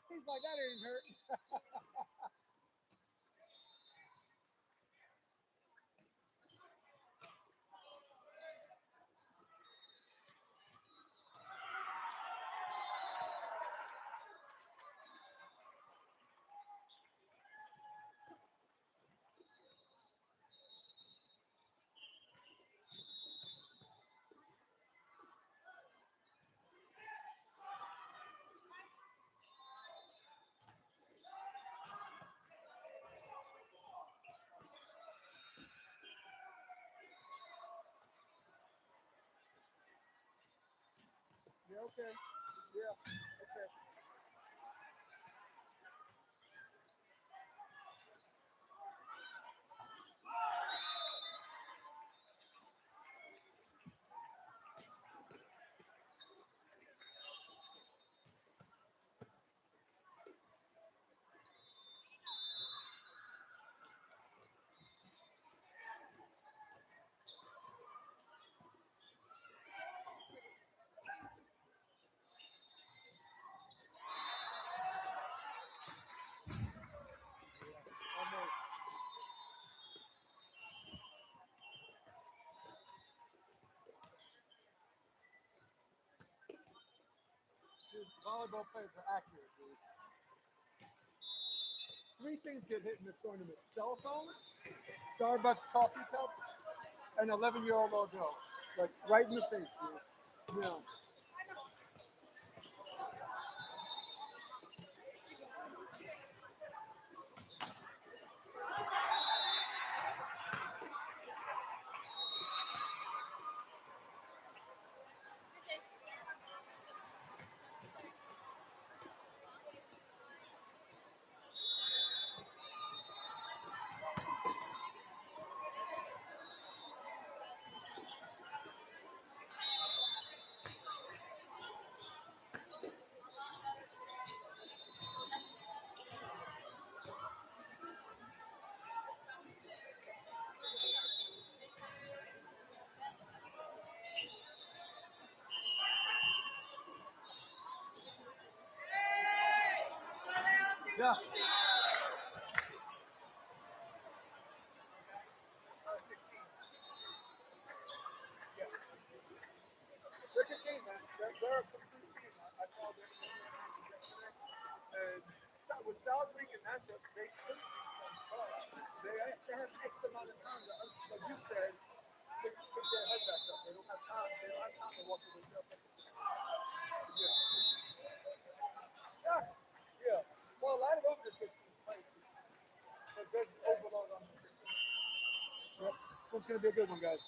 He's like, that ain't hurt. Yeah, okay. Yeah, okay. Dude, volleyball players are accurate, dude. 3 things get hit in the tournament: cell phones, Starbucks coffee cups, and 11-year-old little girls. Like right in the face, dude. Yeah. Yeah. They're good team, man. They're a complete team. I called it. And with Styles making matchups, they have X amount of time to, like you said, pick their head back up. They don't have time. They don't have time to walk away. Yeah. Yeah. Well, a lot of those are 15 plays. But there's overload on them. Yep. This one's going to be a good one, guys.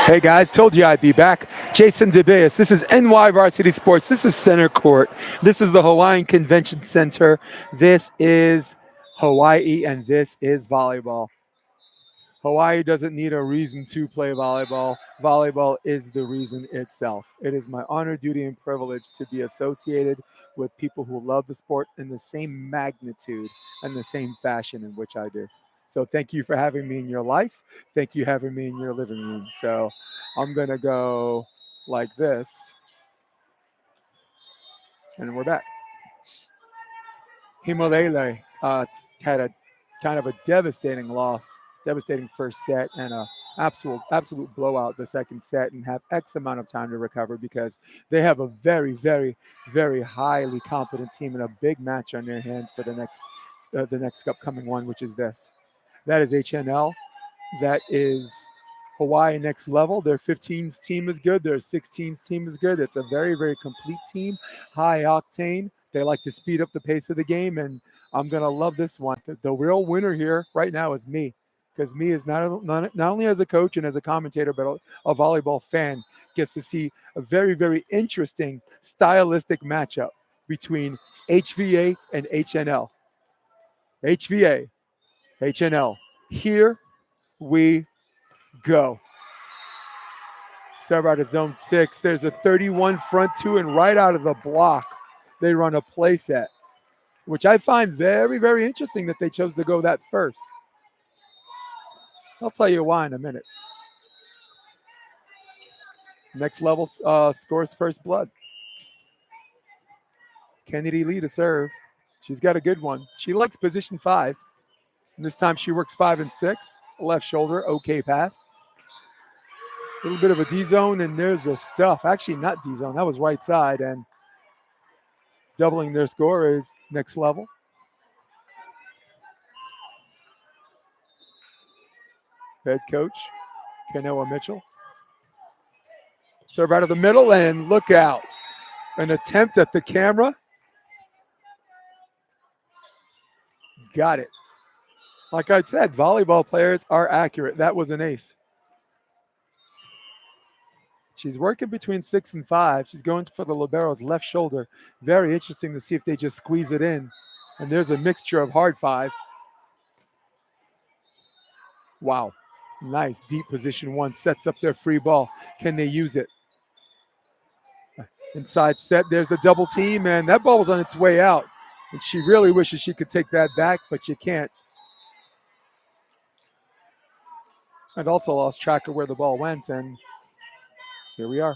Hey guys, told you I'd be back. Jason DeBeas. This is NY Varsity Sports. This is Center Court. This is the Hawaiian Convention Center. This is Hawaii, and this is volleyball. Hawaii doesn't need a reason to play volleyball. Volleyball is the reason itself. It is my honor, duty, and privilege to be associated with people who love the sport in the same magnitude and the same fashion in which I do. So thank you for having me in your life. Thank you for having me in your living room. So I'm going to go like this, and we're back. HEMOLELE had a kind of a devastating loss, devastating first set, and a absolute blowout the second set, and have X amount of time to recover because they have a very, very, very highly competent team and a big match on their hands for the next upcoming one, which is this. That is HNL. That is Hawaii next level. Their 15's team is good. Their 16's team is good. It's a very, very complete team, high octane. They like to speed up the pace of the game, and I'm going to love this one. The real winner here right now is me, because me is not only as a coach and as a commentator, but a volleyball fan, gets to see a very, very interesting stylistic matchup between HVA and HNL. HVA, HNL. Here we go. Serve out of zone 6. There's a 31 front 2, and right out of the block, they run a play set, which I find very, very interesting that they chose to go that first. I'll tell you why in a minute. Next level scores first blood. Kennedy Lee to serve. She's got a good one. She likes position 5. And this time she works 5 and 6. Left shoulder, okay pass. A little bit of a D-zone, and there's the stuff. Actually, not D-zone. That was right side, and doubling their score is next level. Head coach, Kenoa Mitchell. Serve out of the middle, and look out. An attempt at the camera. Got it. Like I said, volleyball players are accurate. That was an ace. She's working between 6 and 5. She's going for the libero's left shoulder. Very interesting to see if they just squeeze it in. And there's a mixture of hard 5. Wow. Nice deep position 1. Sets up their free ball. Can they use it? Inside set. There's the double team, and that ball was on its way out. And she really wishes she could take that back, but you can't. And also lost track of where the ball went, and here we are.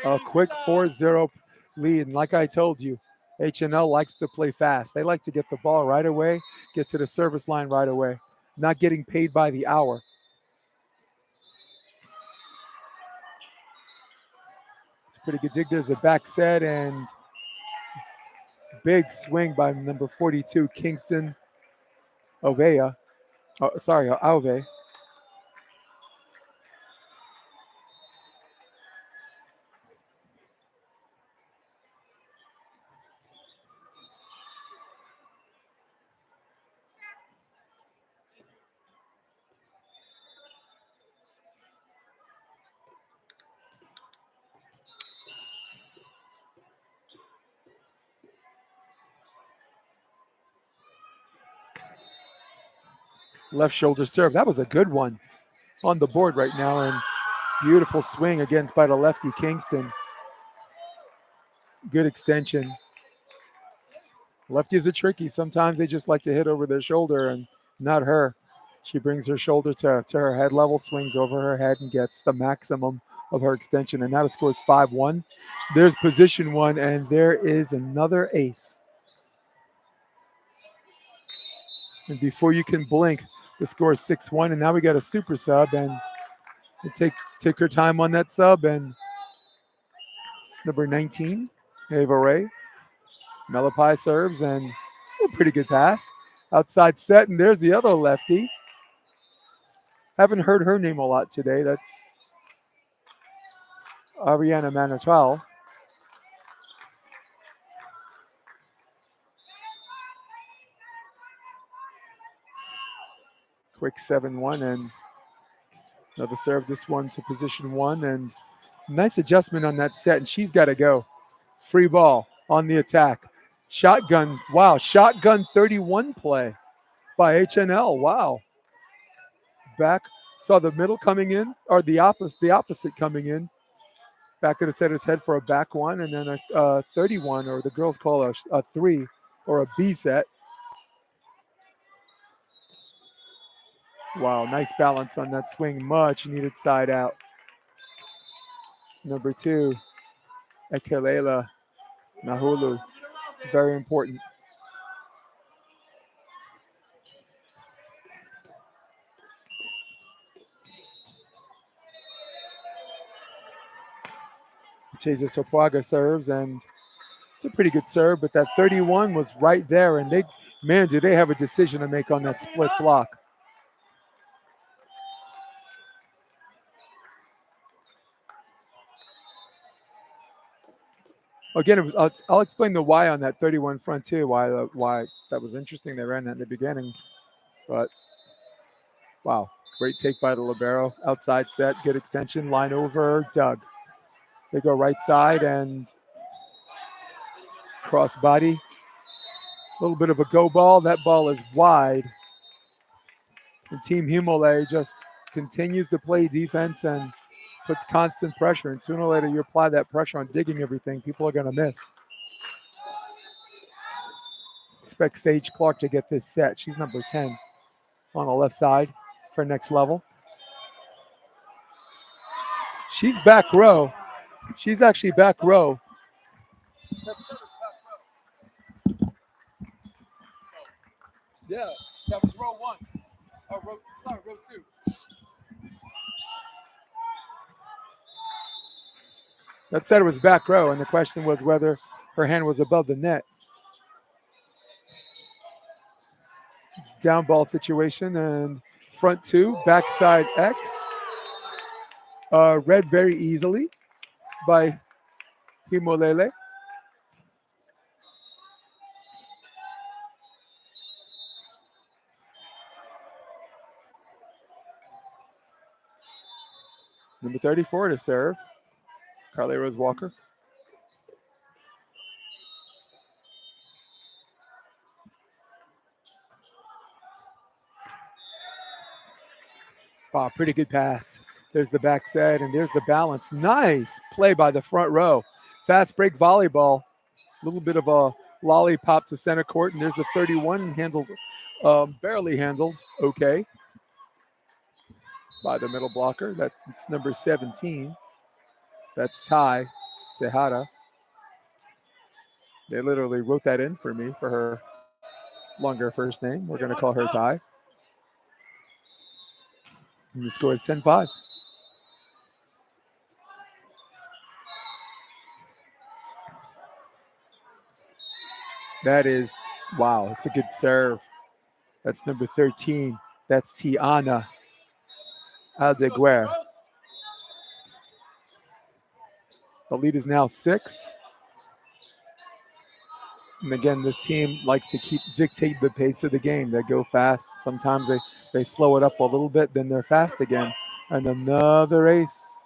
A quick 4-0 lead. And like I told you, HNL likes to play fast. They like to get the ball right away, get to the service line right away, not getting paid by the hour. It's a pretty good dig. There's a back set, and big swing by number 42, Kingston Ovea. Alve. Left shoulder serve. That was a good one on the board right now, and beautiful swing against by the lefty Kingston. Good extension. Lefties are tricky. Sometimes they just like to hit over their shoulder, and not her. She brings her shoulder to her head level, swings over her head, and gets the maximum of her extension. And now the score is 5-1. There's position 1, and there is another ace. And before you can blink, the score is 6-1, and now we got a super sub, and we take her time on that sub, and it's number 19, Ava Ray. Malapai serves, and a pretty good pass. Outside set, and there's the other lefty. Haven't heard her name a lot today. That's Ariana Manaswal. Quick 7-1, and another serve, this one to position 1, and nice adjustment on that set, and she's got to go. Free ball on the attack. Shotgun, wow, shotgun 31 play by HNL, wow. Back, saw the middle coming in, or the opposite coming in. Back of the setter's head for a back 1, and then a 31, or the girls call a 3, or a B set. Wow, nice balance on that swing. Much needed side out. It's number 2, Ekelela Nahulu. Very important. Chesa Sopuaga serves, and it's a pretty good serve, but that 31 was right there, and Man, do they have a decision to make on that split block. Again, it was. I'll explain the why on that 31 front too. Why that was interesting. They ran that in the beginning, but wow, great take by the libero. Outside set, good extension, line over, Doug. They go right side and cross body. A little bit of a go ball. That ball is wide. And Team HEMOLELE just continues to play defense and puts constant pressure. And sooner or later, you apply that pressure on digging everything, people are going to miss. Expect Sage Clark to get this set. She's number 10 on the left side for next level. She's back row. She's actually back row. Yeah, that was row 1. Oh, row 2. That said it was back row, and the question was whether her hand was above the net. It's down ball situation, and front 2, backside X. Read very easily by HEMOLELE. Number 34 to serve, Carly Rose Walker. Wow, pretty good pass. There's the back set, and there's the balance. Nice play by the front row. Fast break volleyball. A little bit of a lollipop to center court, and there's the 31 handles, barely handled. Okay. By the middle blocker. That's number 17. That's Tai Tejada. They literally wrote that in for me for her longer first name. We're going to call her Tai. And the score is 10-5. That is, wow, it's a good serve. That's number 13. That's Tiana Aldeguer. The lead is now 6. And again, this team likes to dictate the pace of the game. They go fast. Sometimes they slow it up a little bit, then they're fast again. And another ace.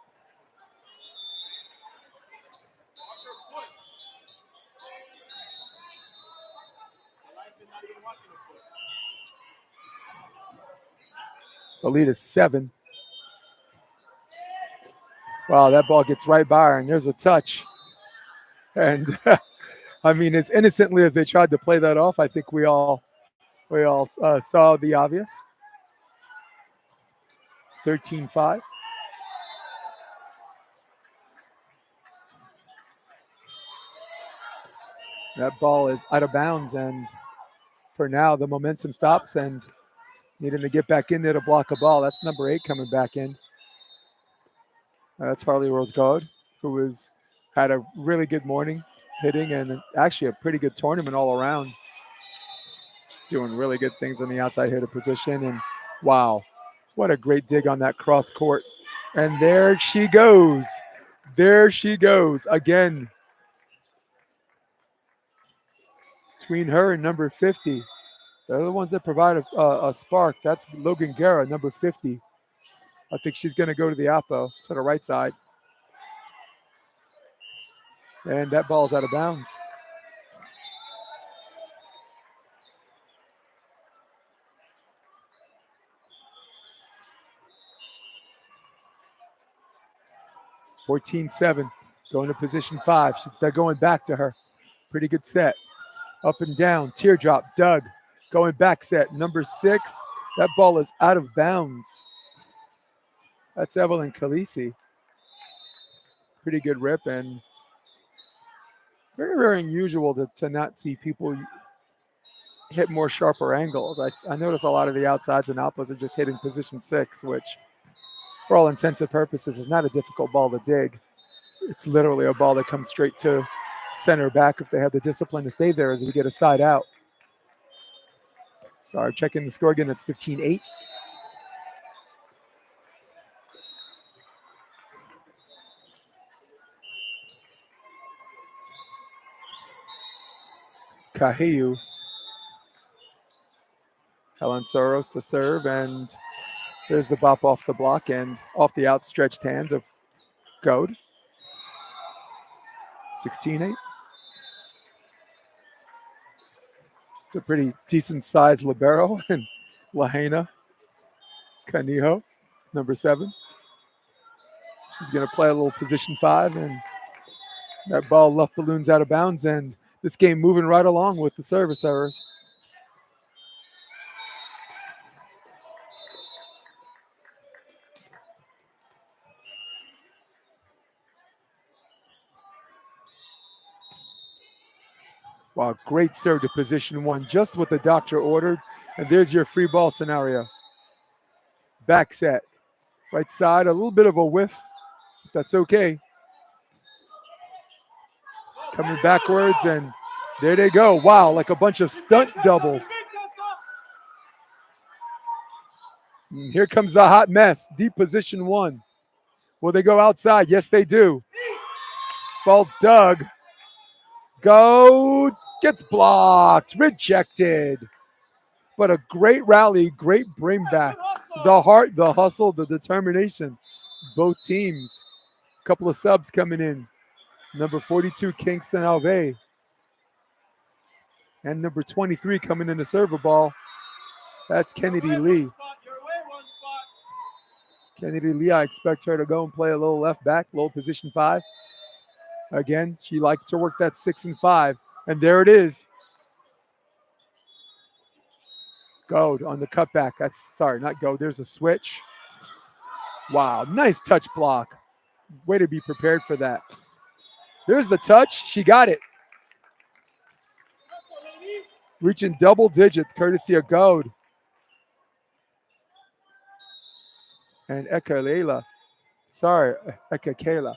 The lead is 7. Wow, that ball gets right by her, and there's a touch. And I mean, as innocently as they tried to play that off, I think we all saw the obvious. 13-5. That ball is out of bounds, and for now, the momentum stops, and needing to get back in there to block a ball. That's number 8 coming back in. That's Harley Rose Gaud, who had a really good morning hitting and actually a pretty good tournament all around. Just doing really good things on the outside hitter position. And wow, what a great dig on that cross court. And there she goes. There she goes again. Between her and number 50. They're the ones that provide a spark. That's Logan Guerra, number 50. I think she's going to go to the oppo, to the right side. And that ball's out of bounds. (14-7). Going to position 5. They're going back to her. Pretty good set. Up and down. Teardrop. Doug. Going back set. Number 6. That ball is out of bounds. That's Evelyn Khaleesi. Pretty good rip, and very, very unusual to not see people hit more sharper angles. I notice a lot of the outsides and oppos are just hitting position 6, which for all intents and purposes is not a difficult ball to dig. It's literally a ball that comes straight to center back if they have the discipline to stay there as we get a side out. Sorry, checking the score again. It's 15-8. Cahiu. Helen Soros to serve, and there's the bop off the block and off the outstretched hand of Goad. 16-8. It's a pretty decent sized libero, and Lahaina Canijo, number 7. She's going to play a little position 5, and that ball left balloons out of bounds, and this game moving right along with the service errors. Wow, great serve to position 1, just what the doctor ordered. And there's your free ball scenario. Back set. Right side, a little bit of a whiff. That's okay. Coming backwards, and there they go. Wow, like a bunch of stunt doubles. And here comes the hot mess. Deep position 1. Will they go outside? Yes, they do. Ball's dug. Go. Gets blocked. Rejected. But a great rally, great bring back. The heart, the hustle, the determination. Both teams. A couple of subs coming in. Number 42, Kingston Alve. And number 23 coming in to serve a ball. That's Kennedy Lee. Kennedy Lee, I expect her to go and play a little left back, low position 5. Again, she likes to work that 6 and 5. And there it is. Goad on the cutback. That's, sorry, not Goad. There's a switch. Wow, nice touch block. Way to be prepared for that. There's the touch. She got it. Reaching double digits, courtesy of Goad. And Ekalela. Sorry, Ekakela.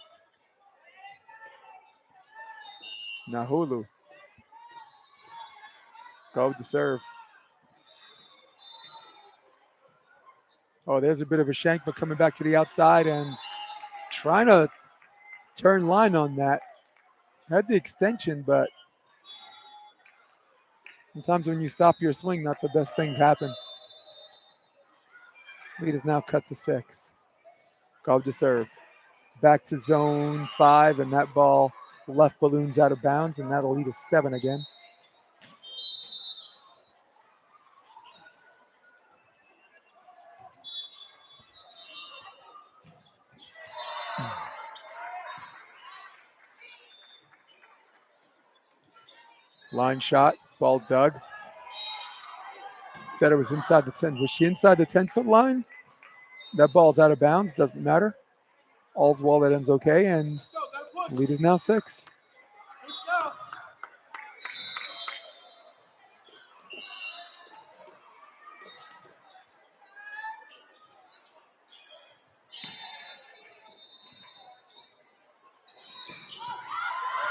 Nahulu. Goad to serve. Oh, there's a bit of a shank, but coming back to the outside and trying to turn line on that. Had the extension, but sometimes when you stop your swing, not the best things happen. Lead is now cut to 6. Goad to serve. Back to zone 5, and that ball left balloons out of bounds, and that'll lead us 7 again. Line shot, ball dug. Said it was inside the 10. Was she inside the 10-foot line? That ball's out of bounds, doesn't matter. All's well that ends okay, and lead is now 6.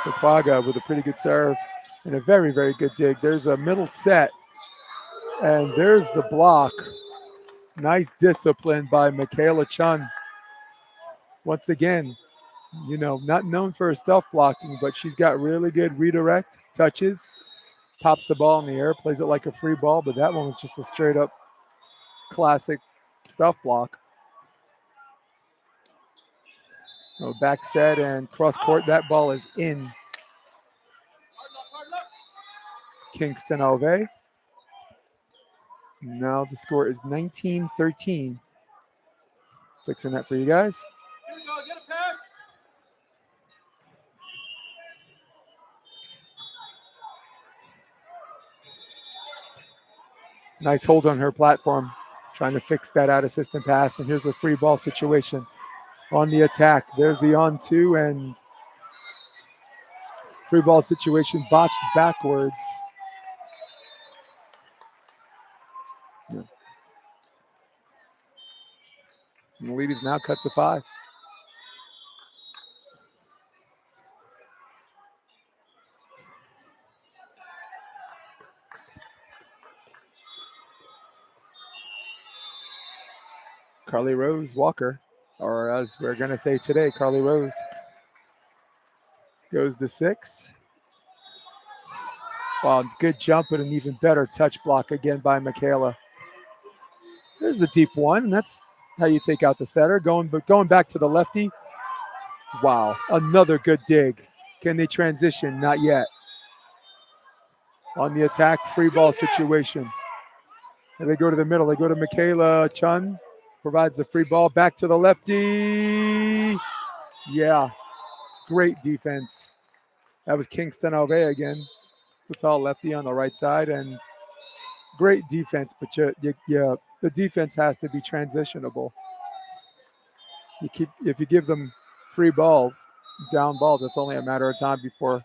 Sopaga with a pretty good serve and a very, very good dig. There's a middle set, and there's the block. Nice discipline by Michaela Chun. Once again, you know, not known for her stuff blocking, but she's got really good redirect touches. Pops the ball in the air, plays it like a free ball, but that one was just a straight up classic stuff block. No, back set and cross court. That ball is in. It's Kingston Alve. Now the score is 19-13. Fixing that for you guys. Here we go, get a pass. Nice hold on her platform. Trying to fix that out assistant pass. And here's a free ball situation on the attack. There's the on 2 and free ball situation botched backwards. Yeah. And the lead is now cut to 5. Carly Rose Walker, or as we're going to say today, Carly Rose, goes to 6. Wow, good jump, but an even better touch block again by Michaela. There's the deep one, and that's how you take out the setter. Going back to the lefty. Wow, another good dig. Can they transition? Not yet. On the attack, free ball situation. And they go to the middle. They go to Michaela Chun. Provides the free ball back to the lefty. Yeah, great defense. That was Kingston Alvey again. The tall lefty on the right side, and great defense. But the defense has to be transitionable. If you give them free balls, down balls, it's only a matter of time before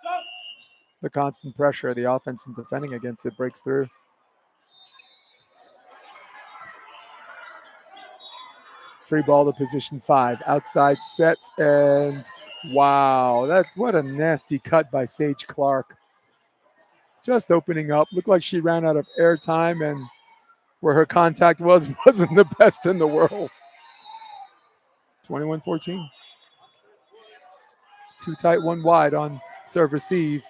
the constant pressure of the offense and defending against it breaks through. Free ball to position 5. Outside set, and wow, what a nasty cut by Sage Clark. Just opening up. Looked like she ran out of airtime, and where her contact wasn't the best in the world. 21-14. Too tight, one wide on serve receive.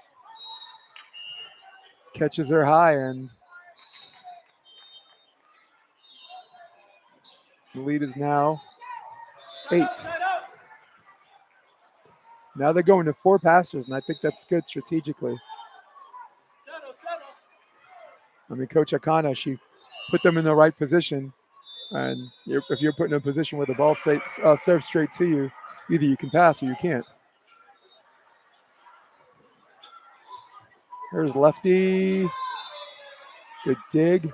Catches her high, and the lead is now 8. Now they're going to 4 passers, and I think that's good strategically. I mean, Coach Akana, she put them in the right position, and if you're put in a position where the ball serves straight to you, either you can pass or you can't. There's lefty. Good dig.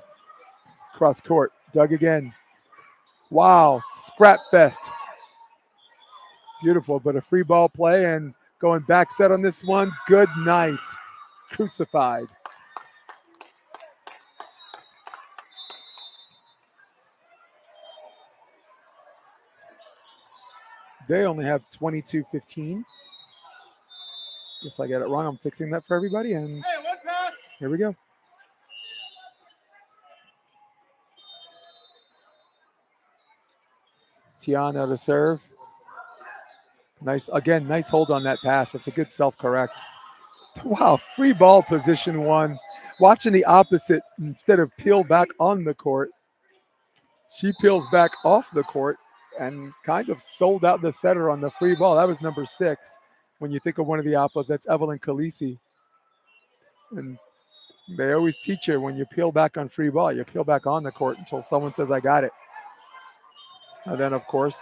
Cross court. Dug again. Wow. Scrap fest. Beautiful, but a free ball play and going back set on this one. Good night. Crucified. They only have 22-15. Guess I got it wrong. I'm fixing that for everybody. And here we go. Tiana to serve. Nice hold on that pass. That's a good self-correct. Wow, free ball position 1. Watching the opposite, instead of peel back on the court, she peels back off the court and kind of sold out the setter on the free ball. That was number 6. When you think of one of the oppas, that's Evelyn Khaleesi. And they always teach you when you peel back on free ball, you peel back on the court until someone says, I got it. And then, of course,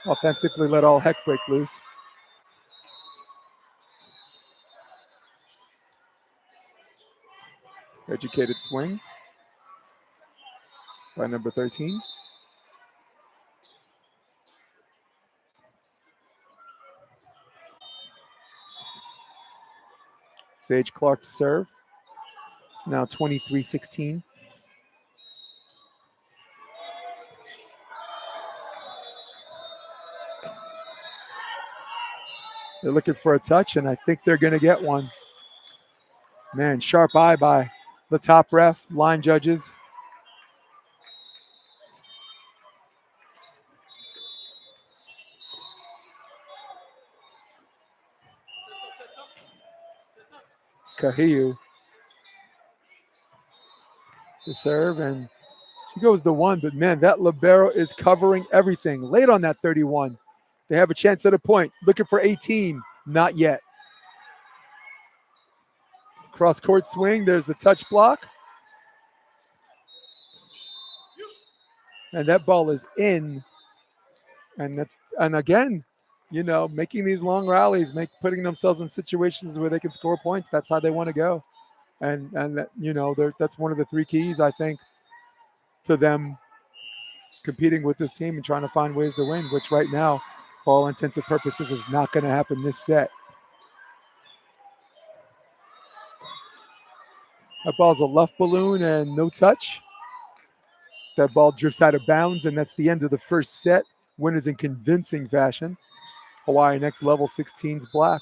offensively let all heck break loose. Educated swing by number 13. Sage Clark to serve. It's now 23-16. They're looking for a touch, and I think they're going to get one. Man, sharp eye by the top ref, line judges. Kahiu to serve, and she goes to 1, but man, that libero is covering everything. Late on that 31. They have a chance at a point. Looking for 18. Not yet. Cross court swing. There's the touch block. And that ball is in. And again, making these long rallies, putting themselves in situations where they can score points. That's how they want to go. And that's one of the 3 keys, I think, to them competing with this team and trying to find ways to win, which right now, for all intents and purposes, is not going to happen this set. That ball's a left balloon and no touch. That ball drifts out of bounds, and that's the end of the first set. Winners in convincing fashion. Hawaii next level 16's black.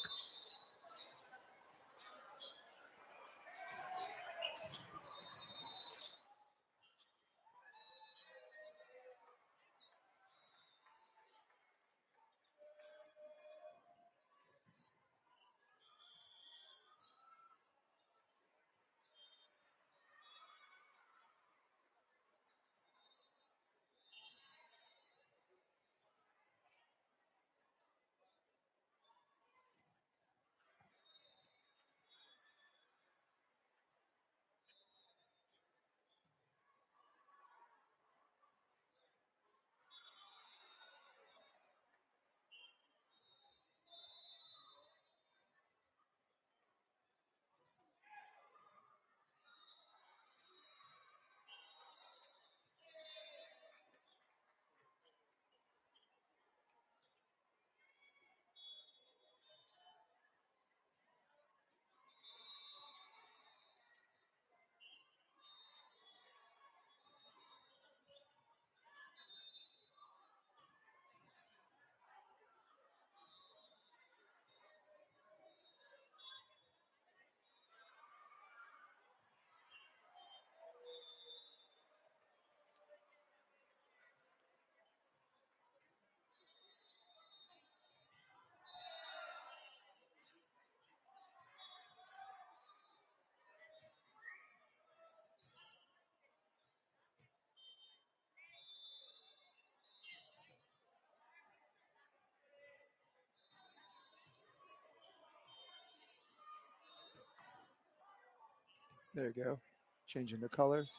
There you go. Changing the colors.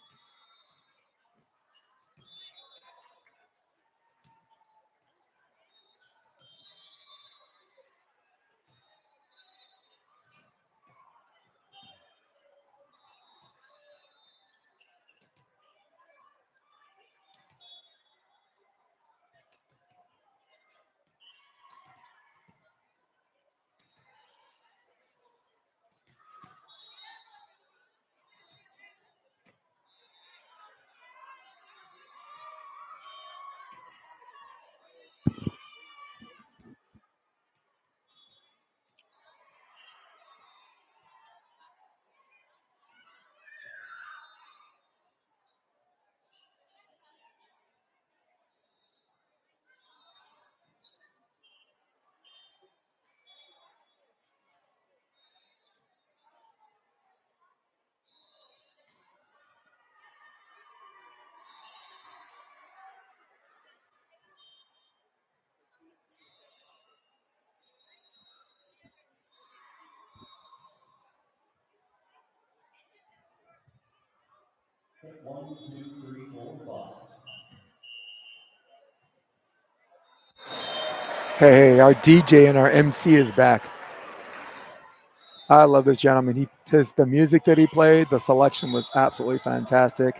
Hey, our DJ and our MC is back. I love this gentleman. The music that he played, the selection was absolutely fantastic.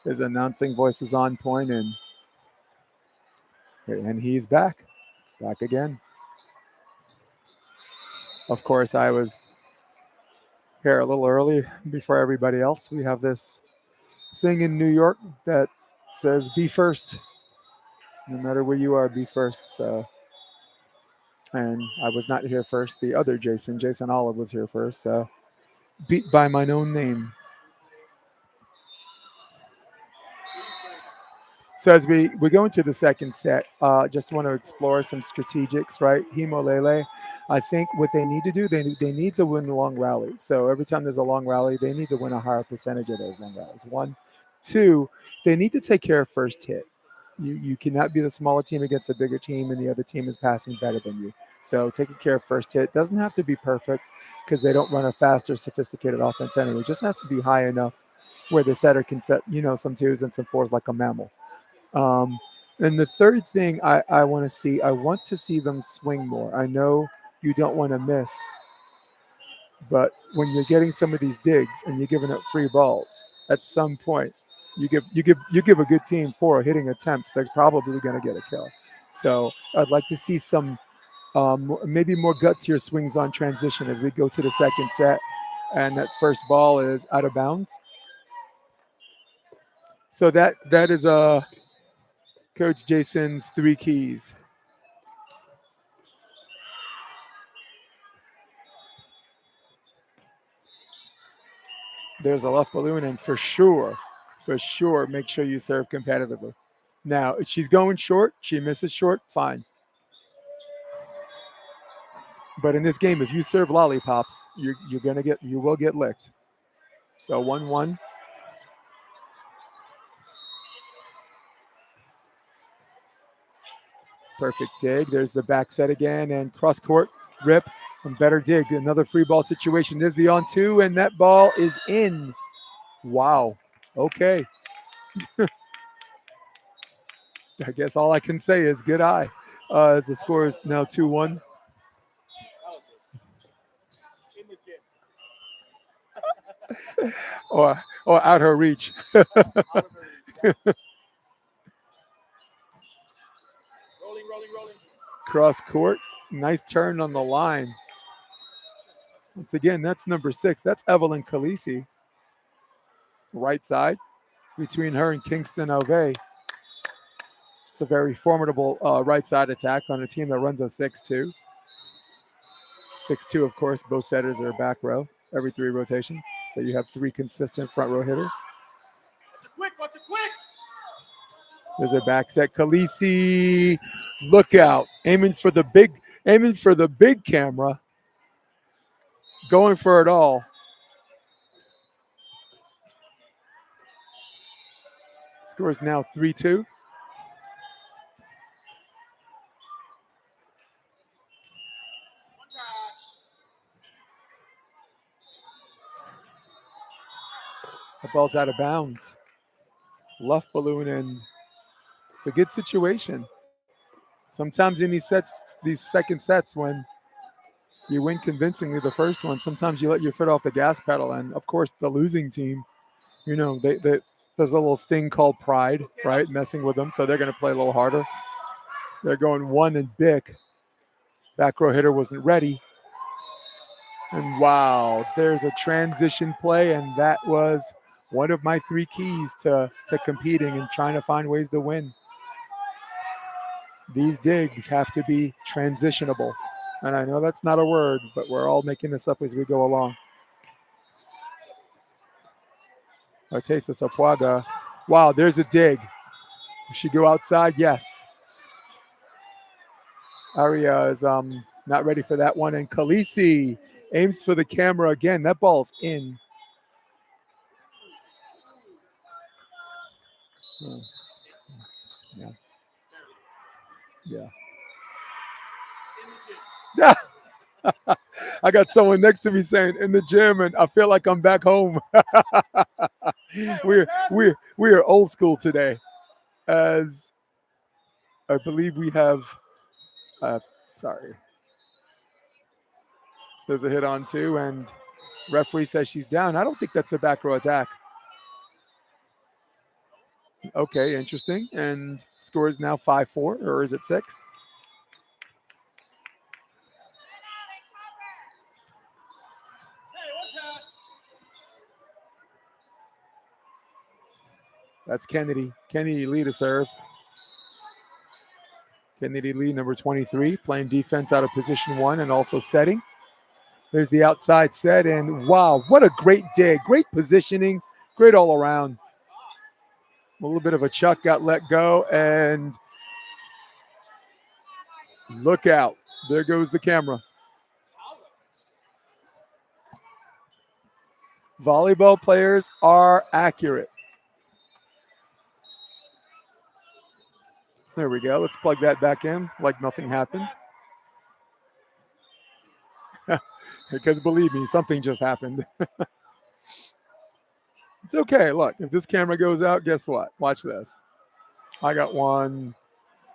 His announcing voice is on point, and he's back again. Of course, I was here a little early before everybody else. We have this thing in New York that says "Be first." No matter where you are, be first. So, and I was not here first. The other Jason Olive, was here first. So, beat by my own name. So as we go into the second set, just want to explore some strategics, right? HEMOLELE, I think what they need to do, they need to win the long rally. So every time there's a long rally, they need to win a higher percentage of those long rallies. One, two, they need to take care of first hit. You cannot be the smaller team against a bigger team, and the other team is passing better than you. So taking care of first hit doesn't have to be perfect because they don't run a faster, sophisticated offense anyway. It just has to be high enough where the setter can set, some twos and some fours like a mammal. um, and the third thing I want to see, I want to see them swing more. I know you don't want to miss, but when you're getting some of these digs and you're giving up free balls, at some point, you give a good team four hitting attempts, they're probably going to get a kill. So I'd like to see some maybe more gutsier swings on transition as we go to the second set, and that first ball is out of bounds. So that is Coach Jason's three keys. There's a left balloon, and for sure, make sure you serve competitively. Now, if she's going short, she misses short, fine. But in this game, if you serve lollipops, you will get licked. So 1-1. Perfect dig. There's the back set again, and cross court rip and better dig. Another free ball situation. There's the on two, and that ball is in. Wow. Okay. I guess all I can say is good eye. As the score is now 2-1. Or out her reach. Cross court. Nice turn on the line. Once again, that's number 6. That's Evelyn Khaleesi. Right side between her and Kingston Ove. It's a very formidable right side attack on a team that runs a 6-2. 6-2, of course, both setters are back row every 3 rotations. So you have 3 consistent front row hitters. Watch it quick. There's a back set. Khaleesi, look out. Aiming for the big camera. Going for it all. Score is now 3-2. ball's out of bounds. Left balloon, and it's a good situation. Sometimes in these sets, these second sets, when you win convincingly the first one, sometimes you let your foot off the gas pedal. And of course, the losing team, you know, there's a little sting called pride, right? Messing with them. So they're going to play a little harder. They're going one and big. Back row hitter wasn't ready. And wow, there's a transition play. And that was one of my 3 keys to competing and trying to find ways to win. These digs have to be transitionable. And I know that's not a word, but we're all making this up as we go along. Artesa Sapuaga. Wow, there's a dig. Does she go outside? Yes. Aria is not ready for that one. And Khaleesi aims for the camera again. That ball's in. Oh. Yeah. Yeah. Yeah. I got someone next to me saying in the gym, and I feel like I'm back home. we're old school today, as I believe we have. Sorry, there's a hit on 2, and referee says she's down. I don't think that's a back row attack. Okay, interesting. And score is now 5-4, or is it 6? That's Kennedy. Kennedy Lee to serve. Kennedy Lee, number 23, playing defense out of position 1 and also setting. There's the outside set, and wow, what a great dig. Great positioning, great all around. A little bit of a chuck got let go, and look out. There goes the camera. Volleyball players are accurate. There we go. Let's plug that back in like nothing happened. Because believe me, something just happened. It's okay. Look, if this camera goes out, guess what? Watch this. I got one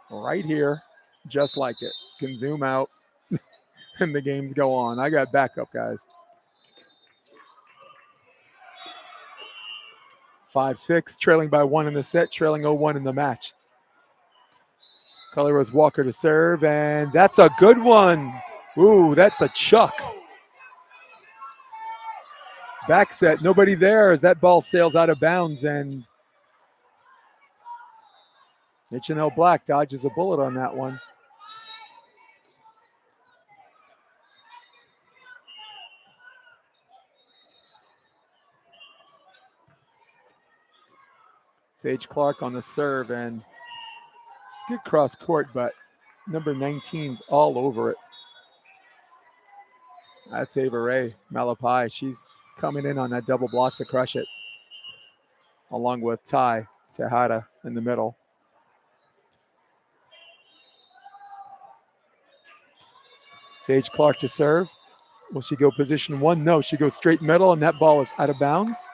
right here, just like it. Can zoom out, and the games go on. I got backup, guys. 5-6, trailing by 1 in the set, trailing 0-1 in the match. Color Rose Walker to serve, and that's a good one. Ooh, that's a chuck. Back set, nobody there as that ball sails out of bounds, and HNL Black dodges a bullet on that one. Sage Clark on the serve, and just good cross court, but number 19's all over it. That's Ava Ray Malapai. She's coming in on that double block to crush it, along with Tai Tejada in the middle. Sage Clark to serve. Will she go position 1? No, she goes straight middle, and that ball is out of bounds.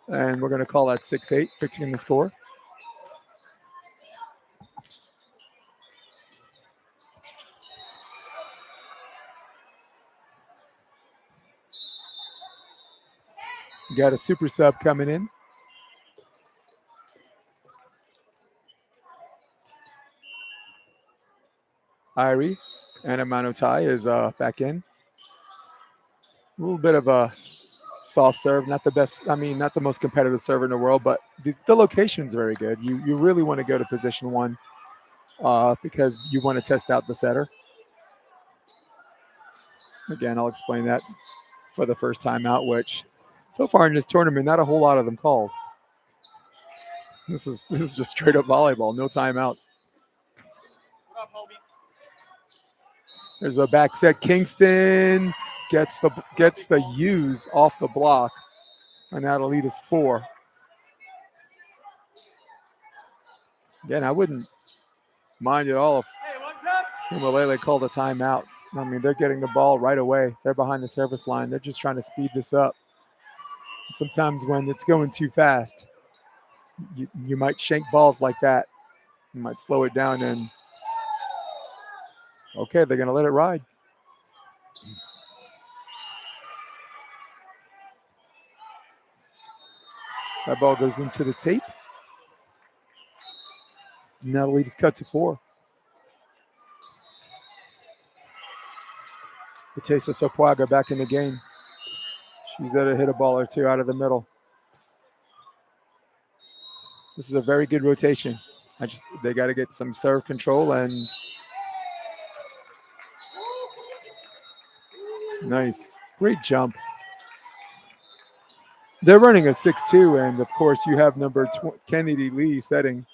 And we're going to call that 6-8, fixing the score. You got a super sub coming in. Irie Anamano Tai is back in. A little bit of a soft serve, not the best, not the most competitive server in the world, but the location is very good. You really want to go to position 1 because you want to test out the setter. Again, I'll explain that for the first time out, which so far in this tournament, not a whole lot of them called. This is just straight up volleyball, no timeouts. There's a back set. Kingston gets the use off the block, and that'll lead us 4. Again, I wouldn't mind at all if HEMOLELE called a timeout. They're getting the ball right away. They're behind the service line. They're just trying to speed this up. Sometimes when it's going too fast, you might shank balls like that. You might slow it down and okay, they're gonna let it ride. That ball goes into the tape. Now the lead is cut to 4. Batista Sopuaga back in the game. She's there to hit a ball or two out of the middle. This is a very good rotation. They got to get some serve control and nice, great jump. They're running a 6-2, and of course you have number Kennedy Lee setting.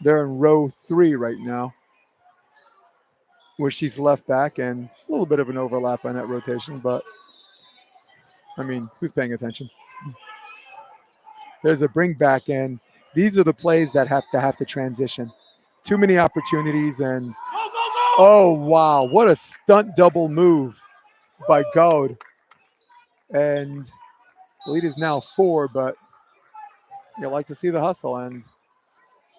They're in row 3 right now, where she's left back, and a little bit of an overlap on that rotation, but I mean, who's paying attention? There's a bring back, and these are the plays that have to transition. Too many opportunities, and oh wow, what a stunt double move by Gaud. And the lead is now 4, but you like to see the hustle. And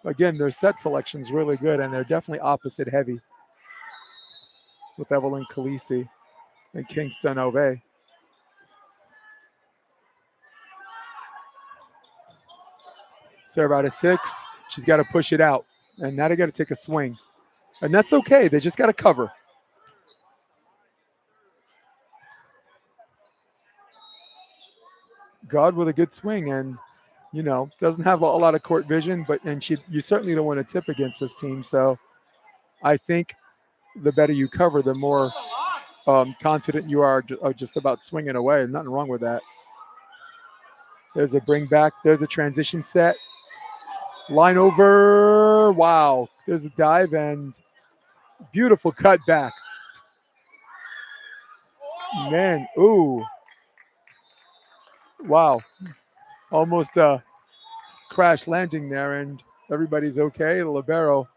again, their set selection is really good, and they're definitely opposite heavy with Evelyn Khaleesi and Kingston Ove. Serve out of 6. She's got to push it out, and now they got to take a swing. And that's okay. They just got to cover. God with a good swing, and doesn't have a lot of court vision, you certainly don't want to tip against this team. So I think the better you cover, the more confident you are just about swinging away. Nothing wrong with that. There's a bring back. There's a transition set. Line over. Wow. There's a dive and beautiful cut back. Man, ooh. Wow. Almost a crash landing there, and everybody's okay. The libero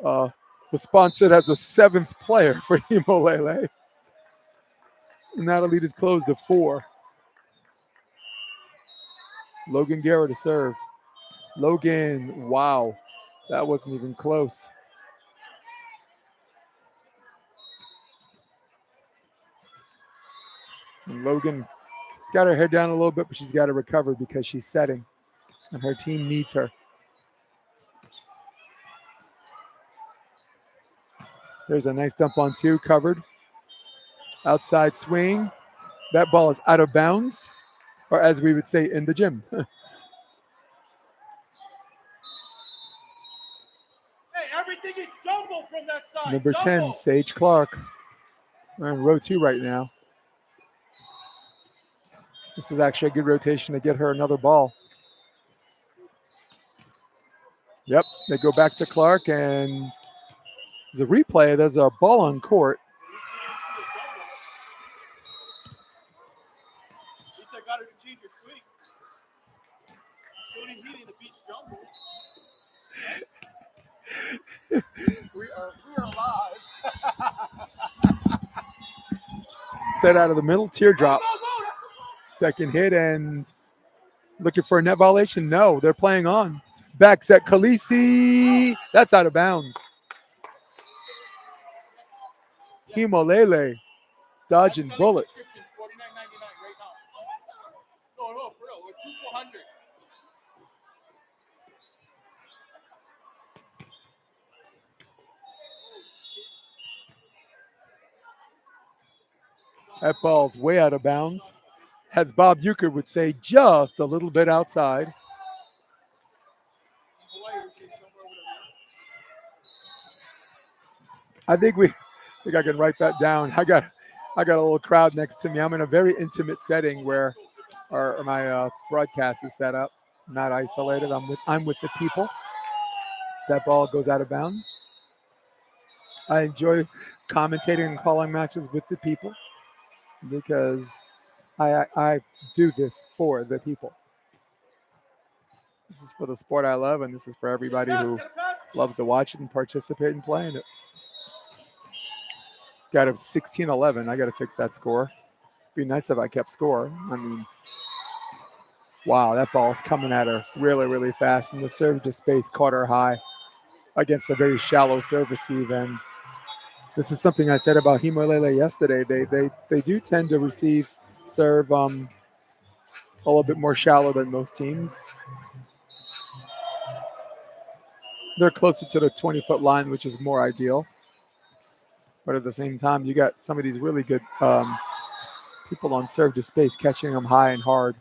was sponsored as a 7th player for HEMOLELE. And now the lead is closed to 4. Logan Guerra to serve. Logan, wow. That wasn't even close. And Logan has got her head down a little bit, but she's got to recover because she's setting, and her team needs her. There's a nice dump on 2, covered. Outside swing. That ball is out of bounds, or as we would say in the gym. Hey, everything is jumbled from that side. Number 10, Sage Clark. We're in row 2 right now. This is actually a good rotation to get her another ball. Yep, they go back to Clark, and there's a replay. There's a ball on court. He said, got to change your swing. Shooting heat in the beach jumble. we are live. Set out of the middle, teardrop. Go. Second hit, and looking for a net violation. No, they're playing on. Back set, Khaleesi. That's out of bounds. HEMOLELE dodging bullets. $49.99 right now. No, for real. We're 2 for $100. That ball's way out of bounds. As Bob Euchre would say, just a little bit outside. I think I can write that down. I got a little crowd next to me. I'm in a very intimate setting where my broadcast is set up, not isolated. I'm with the people. That ball goes out of bounds. I enjoy commentating and calling matches with the people because I do this for the people. This is for the sport I love, and this is for everybody who loves to watch it and participate and play in it. Got a 16-11. I got to fix that score. Be nice if I kept score. I mean, Wow, that ball's coming at her really, really fast. And the serve to space caught her high against a very shallow serve receive. And this is something I said about HEMOLELE yesterday. They do tend to receive serve a little bit more shallow than most teams. They're closer to the 20-foot line, which is more ideal. But at the same time, you got some of these really good people on serve to space catching them high and hard.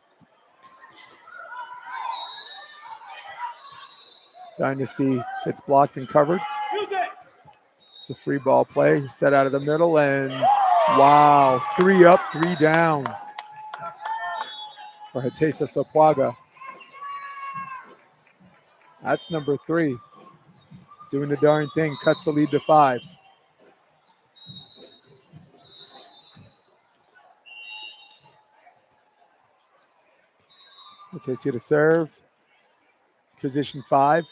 Dynasty gets blocked and covered. It's a free ball play. Set out of the middle, and wow, 3 up, 3 down for Hatesa Sopwaga. That's number 3. Doing the darn thing, cuts the lead to 5. Hatesa to serve. It's position 5.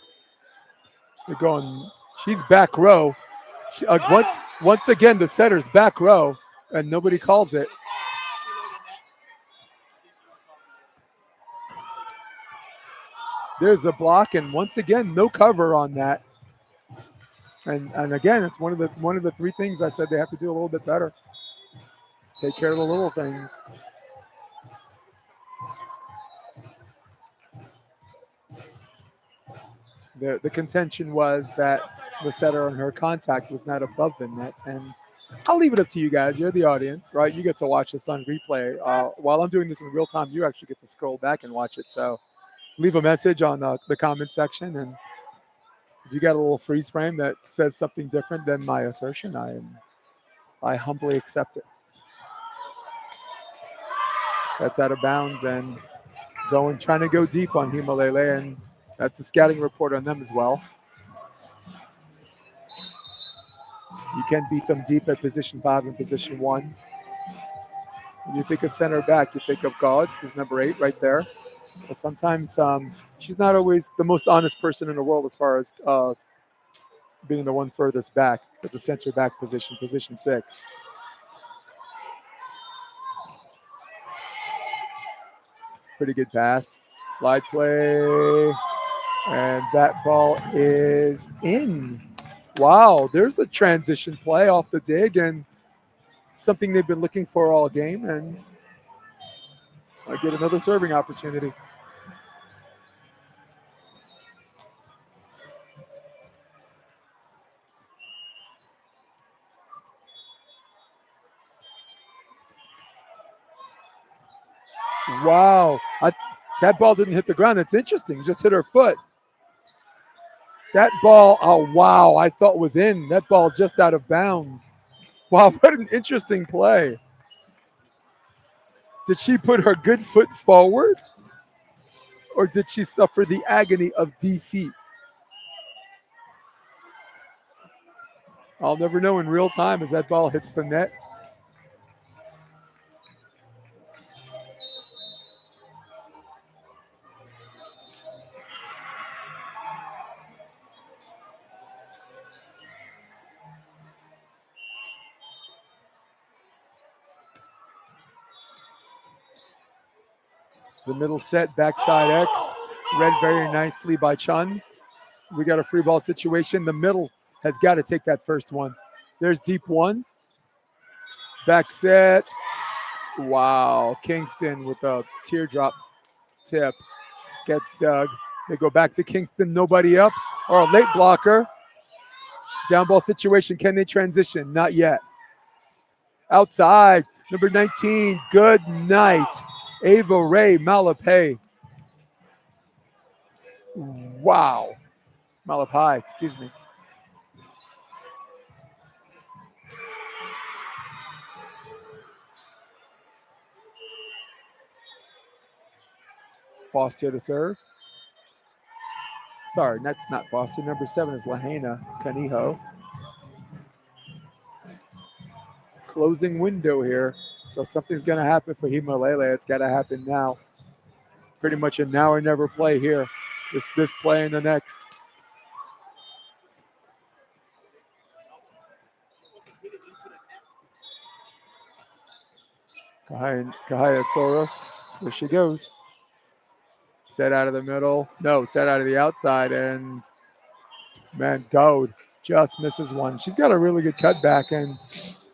They're going, she's back row. Once again, the setter's back row, and nobody calls it. There's a block, and once again, no cover on that. And again, it's one of the 3 things I said they have to do a little bit better. Take care of the little things. The contention was that the setter on her contact was not above the net, and I'll leave it up to you guys. You're the audience, right? You get to watch this on replay. While I'm doing this in real time, you actually get to scroll back and watch it. So leave a message on the comment section, and if you got a little freeze frame that says something different than my assertion, I humbly accept it. That's out of bounds and trying to go deep on HEMOLELE, and that's a scouting report on them as well. You can beat them deep at position 5 and position 1. When you think of center back, you think of God, who's number 8 right there. But sometimes she's not always the most honest person in the world as far as being the one furthest back at the center back position, position 6. Pretty good pass. Slide play. And that ball is in. Wow, there's a transition play off the dig, and something they've been looking for all game, and I get another serving opportunity. Wow, that ball didn't hit the ground. That's interesting. It just hit her foot. That ball, oh wow, I thought was in. That ball just out of bounds. Wow, what an interesting play. Did she put her good foot forward, or did she suffer the agony of defeat? I'll never know in real time as that ball hits the net. It's the middle set, backside X, read very nicely by Chun. We got a free ball situation. The middle has got to take that first one. There's deep 1. Back set. Wow, Kingston with a teardrop tip gets dug. They go back to Kingston, nobody up, or a late blocker. Down ball situation, can they transition? Not yet. Outside, number 19, good night. Ava Ray Malapai. Wow. Malapai, excuse me. Foster to serve. Sorry, that's not Foster. Number 7 is Lahaina Canijo. Closing window here. So something's going to happen for HEMOLELE. It's got to happen now. Pretty much a now or never play here. This play and the next. Kahaya Soros. There she goes. Set out of the middle. No, set out of the outside. And, man, Goad just misses one. She's got a really good cutback and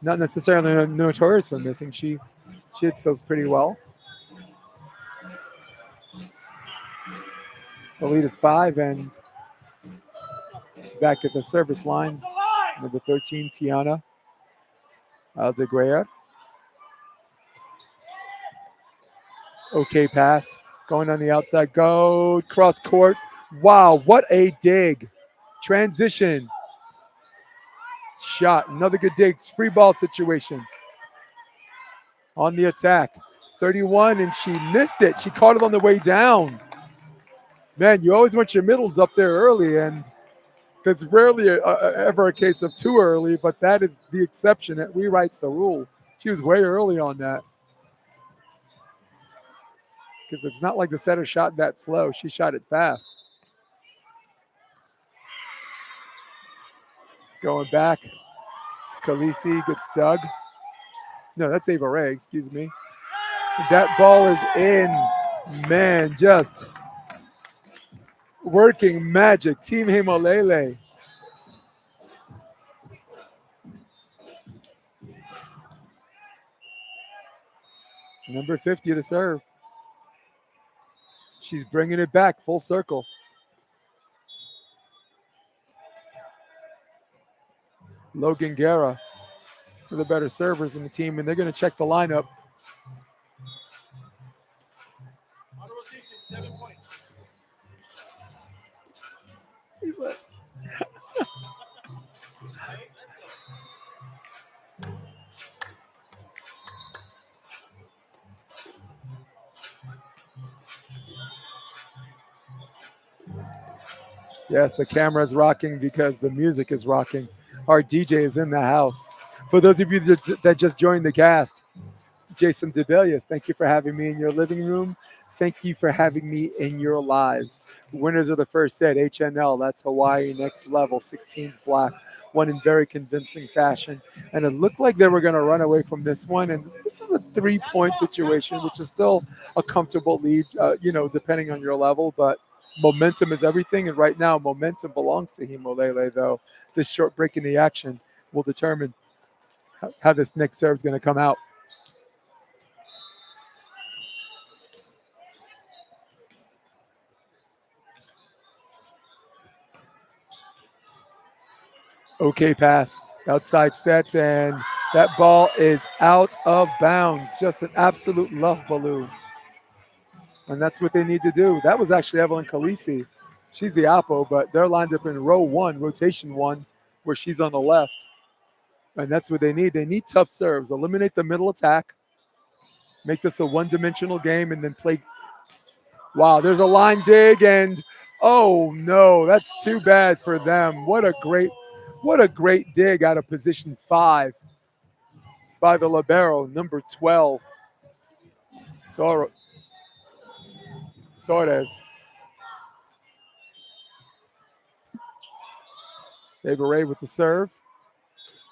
not necessarily notorious for missing. She hits those pretty well. The lead is 5, and back at the service line, number 13, Tiana Aldeguer. Okay pass. Going on the outside. Go. Cross court. Wow, what a dig. Transition. Shot. Another good dig. Free ball situation. On the attack. 31, and she missed it. She caught it on the way down. Man, you always want your middles up there early, and that's rarely ever a case of too early, but that is the exception. It rewrites the rule. She was way early on that. Because it's not like the setter shot that slow. She shot it fast. Going back. It's Khaleesi, gets dug. No, that's Ava Ray, excuse me. That ball is in. Man, just working magic. Team HEMOLELE. Number 50 to serve. She's bringing it back full circle. Logan Guerra, for the better servers in the team, and they're going to check the lineup. On rotation, 7 points. He's like, yes, the camera is rocking because the music is rocking. Our DJ is in the house. For those of you that just joined the cast, Jason DeBelius, thank you for having me in your living room. Thank you for having me in your lives. Winners of the first set, HNL, that's Hawaii Next Level, 16's black, won in very convincing fashion. And it looked like they were going to run away from this one. And this is a 3-point situation, which is still a comfortable lead, depending on your level. But momentum is everything. And right now, momentum belongs to HEMOLELE, though. This short break in the action will determine how this next serve is going to come out. Okay pass, outside set, and that ball is out of bounds. Just an absolute love balloon. And that's what they need to do. That was actually Evelyn Khaleesi. She's the oppo, but they're lined up in row 1, rotation 1, where she's on the left. And that's what they need. They need tough serves. Eliminate the middle attack. Make this a one-dimensional game and then play. Wow, there's a line dig, and oh no, that's too bad for them. What a great dig out of position 5 by the libero, number 12, Suarez. Ava Ray with the serve.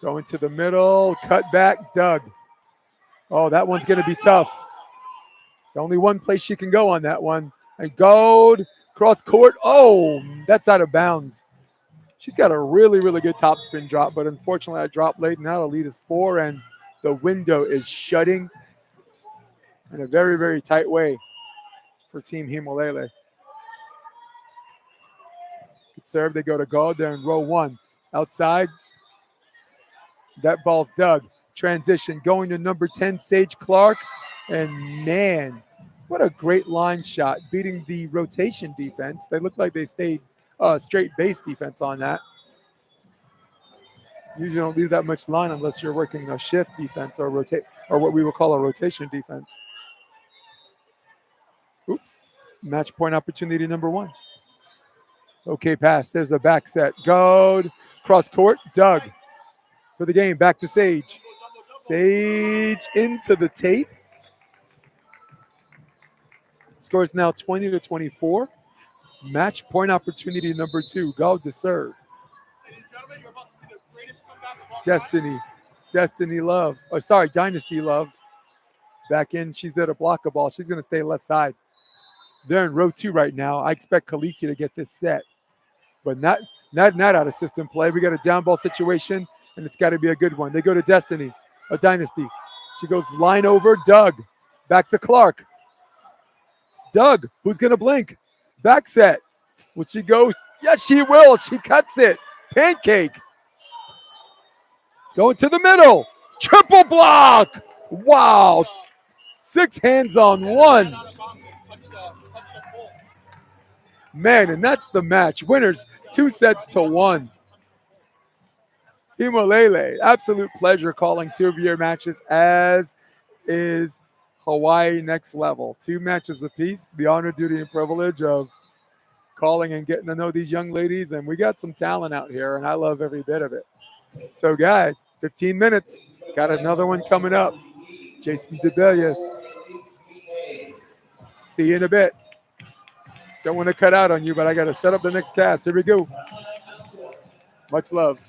Going to the middle, cut back, dug. Oh, that one's going to be tough. Only one place she can go on that one. And Gold, cross court. Oh, that's out of bounds. She's got a really, really good topspin drop, but unfortunately I dropped late. Now the lead is 4, and the window is shutting in a very, very tight way for Team HEMOLELE. Good serve, they go to Gold. They're in row 1. Outside, that ball's dug. Transition, going to number 10, Sage Clark. And man, what a great line shot, beating the rotation defense. They look like they stayed straight base defense on that. Usually don't leave that much line unless you're working a shift defense or rotate, or what we would call a rotation defense. Oops, match point opportunity number 1. Okay pass, there's a back set. Goad, cross court, dug for the game, back to Sage. Sage into the tape. Scores now 20-24. Match point opportunity number 2. Go to serve. Destiny Love. Oh, sorry, Dynasty Love. Back in. She's there to block a ball. She's going to stay left side. They're in row 2 right now. I expect Khaleesi to get this set, but not out of system play. We got a down ball situation, and it's got to be a good one. They go to Destiny, a Dynasty. She goes line over, Doug. Back to Clark. Doug, who's going to blink? Back set. Will she go? Yes, she will. She cuts it. Pancake. Going to the middle. Triple block. Wow. 6 hands on one. Man, and that's the match. Winners 2-1. HEMOLELE. Absolute pleasure calling 2 of your matches, as is Hawaii Next Level. 2 matches apiece. The honor, duty, and privilege of calling and getting to know these young ladies. And we got some talent out here, and I love every bit of it. So, guys, 15 minutes. Got another one coming up. Jason DeBellis. See you in a bit. Don't want to cut out on you, but I got to set up the next cast. Here we go. Much love.